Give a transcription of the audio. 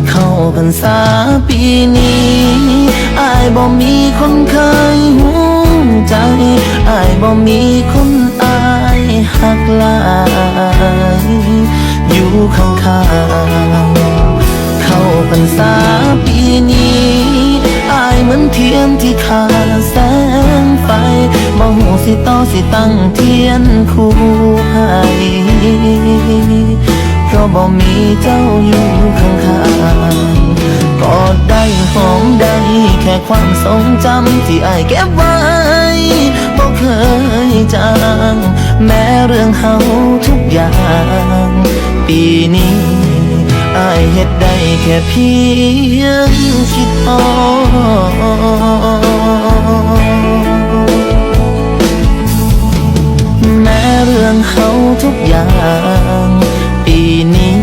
เข้าพรรษาปีนี้อายบ่มีคนเคยหูใจอายบ่มีคนอายหักหลายอยู่ข้างๆเข้าพรรษาปีนี้อายเหมือนเทียนที่ขาดแสงไฟบ่หูสิต่อสิตั้งเทียนคู่ให้เพราะบ่มีเจ้าอยู่ข้างๆกอดได้หอมได้แค่ความทรงจำที่อายเก็บไว้บ่เคยจางแม้เรื่องเฮาทุกอย่างปีนี้อายเฮ็ดได้แค่เพียงคิดฮอดแม้เรื่องเฮาทุกอย่างปีนี้